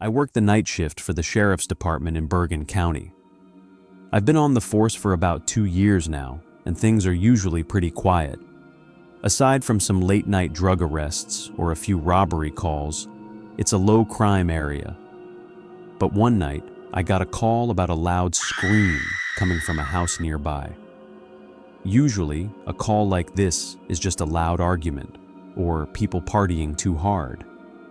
I work the night shift for the sheriff's department in Bergen County. I've been on the force for about 2 years now, and things are usually pretty quiet. Aside from some late-night drug arrests or a few robbery calls, it's a low-crime area. But one night, I got a call about a loud scream coming from a house nearby. Usually, a call like this is just a loud argument or people partying too hard.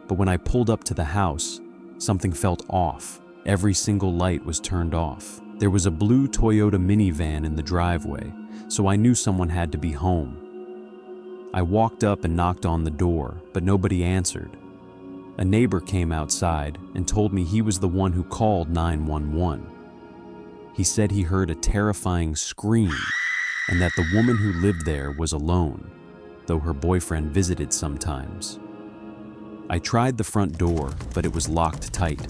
But when I pulled up to the house, something felt off. Every single light was turned off. There was a blue Toyota minivan in the driveway, so I knew someone had to be home. I walked up and knocked on the door, but nobody answered. A neighbor came outside and told me he was the one who called 911. He said he heard a terrifying scream and that the woman who lived there was alone, though her boyfriend visited sometimes. I tried the front door, but it was locked tight.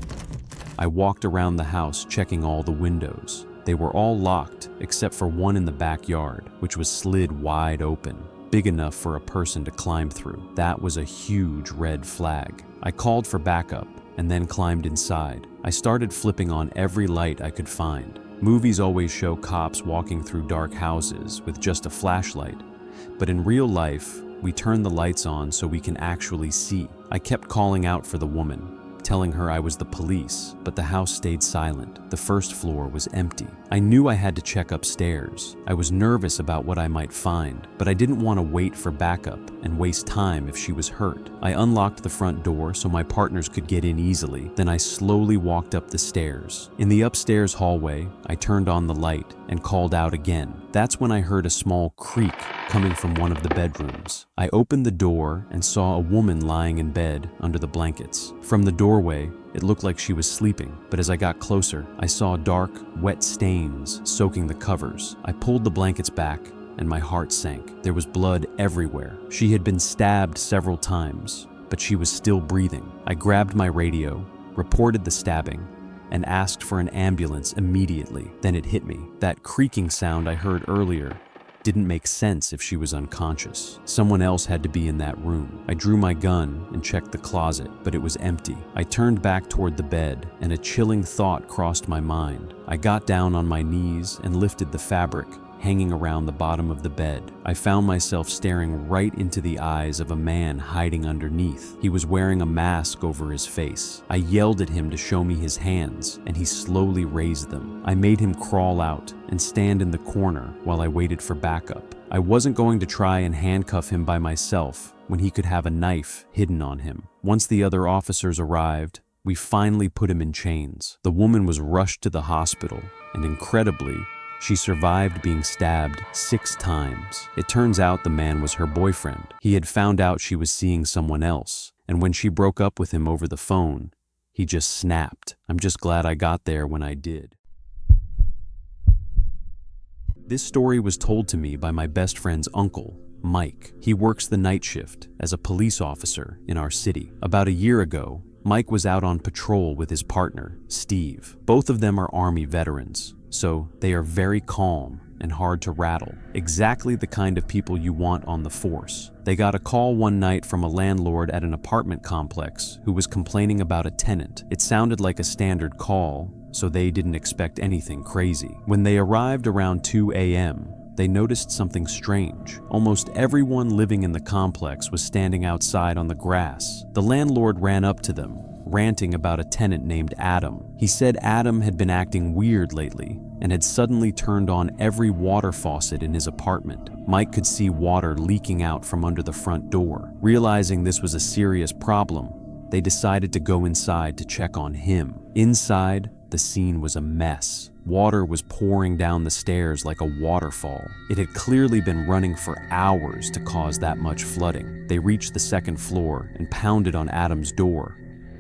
I walked around the house checking all the windows. They were all locked except for one in the backyard, which was slid wide open, big enough for a person to climb through. That was a huge red flag. I called for backup and then climbed inside. I started flipping on every light I could find. Movies always show cops walking through dark houses with just a flashlight, but in real life, we turn the lights on so we can actually see. I kept calling out for the woman, telling her I was the police, but the house stayed silent. The first floor was empty. I knew I had to check upstairs. I was nervous about what I might find, but I didn't want to wait for backup and waste time if she was hurt. I unlocked the front door so my partners could get in easily. Then I slowly walked up the stairs. In the upstairs hallway, I turned on the light and called out again. That's when I heard a small creak coming from one of the bedrooms. I opened the door and saw a woman lying in bed under the blankets. From the doorway, it looked like she was sleeping, but as I got closer, I saw dark, wet stains soaking the covers. I pulled the blankets back, and my heart sank. There was blood everywhere. She had been stabbed several times, but she was still breathing. I grabbed my radio, reported the stabbing, and asked for an ambulance immediately. Then it hit me. That creaking sound I heard earlier didn't make sense if she was unconscious. Someone else had to be in that room. I drew my gun and checked the closet, but it was empty. I turned back toward the bed, and a chilling thought crossed my mind. I got down on my knees and lifted the fabric hanging around the bottom of the bed. I found myself staring right into the eyes of a man hiding underneath. He was wearing a mask over his face. I yelled at him to show me his hands, and he slowly raised them. I made him crawl out and stand in the corner while I waited for backup. I wasn't going to try and handcuff him by myself when he could have a knife hidden on him. Once the other officers arrived, we finally put him in chains. The woman was rushed to the hospital, and incredibly, she survived being stabbed 6 times. It turns out the man was her boyfriend. He had found out she was seeing someone else, and when she broke up with him over the phone, he just snapped. I'm just glad I got there when I did. This story was told to me by my best friend's uncle, Mike. He works the night shift as a police officer in our city. About a year ago, Mike was out on patrol with his partner, Steve. Both of them are Army veterans, so they are very calm and hard to rattle. Exactly the kind of people you want on the force. They got a call one night from a landlord at an apartment complex who was complaining about a tenant. It sounded like a standard call, so they didn't expect anything crazy. When they arrived around 2 a.m., they noticed something strange. Almost everyone living in the complex was standing outside on the grass. The landlord ran up to them, ranting about a tenant named Adam. He said Adam had been acting weird lately and had suddenly turned on every water faucet in his apartment. Mike could see water leaking out from under the front door. Realizing this was a serious problem, they decided to go inside to check on him. Inside, the scene was a mess. Water was pouring down the stairs like a waterfall. It had clearly been running for hours to cause that much flooding. They reached the second floor and pounded on Adam's door,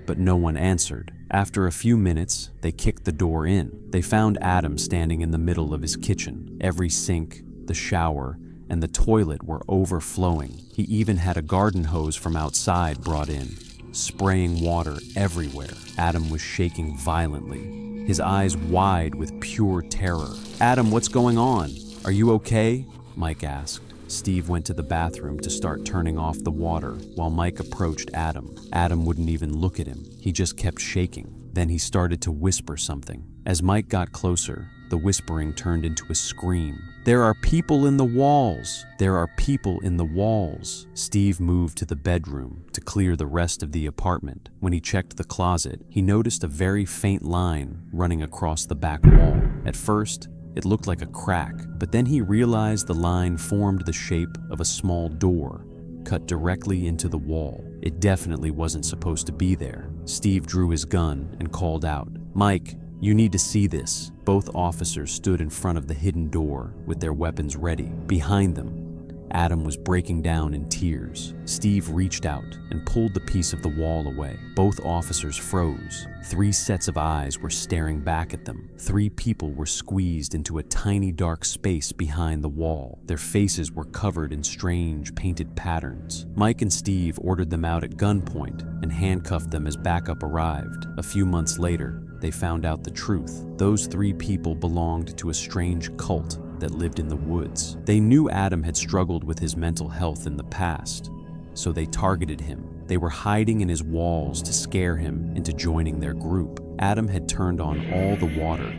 but no one answered. After a few minutes, they kicked the door in. They found Adam standing in the middle of his kitchen. Every sink, the shower, and the toilet were overflowing. He even had a garden hose from outside brought in, spraying water everywhere. Adam was shaking violently, his eyes wide with pure terror. "Adam, what's going on? Are you okay?" Mike asked. Steve went to the bathroom to start turning off the water while Mike approached Adam. Adam wouldn't even look at him. He just kept shaking. Then he started to whisper something. As Mike got closer, the whispering turned into a scream. "There are people in the walls! There are people in the walls!" Steve moved to the bedroom to clear the rest of the apartment. When he checked the closet, he noticed a very faint line running across the back wall. At first, it looked like a crack, but then he realized the line formed the shape of a small door cut directly into the wall. It definitely wasn't supposed to be there. Steve drew his gun and called out, "Mike, you need to see this." Both officers stood in front of the hidden door with their weapons ready. Behind them, Adam was breaking down in tears. Steve reached out and pulled the piece of the wall away. Both officers froze. 3 sets of eyes were staring back at them. 3 people were squeezed into a tiny dark space behind the wall. Their faces were covered in strange painted patterns. Mike and Steve ordered them out at gunpoint and handcuffed them as backup arrived. A few months later, they found out the truth. Those 3 people belonged to a strange cult that lived in the woods. They knew Adam had struggled with his mental health in the past, so they targeted him. They were hiding in his walls to scare him into joining their group. Adam had turned on all the water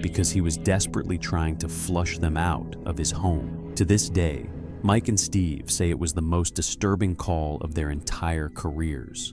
because he was desperately trying to flush them out of his home. To this day, Mike and Steve say it was the most disturbing call of their entire careers.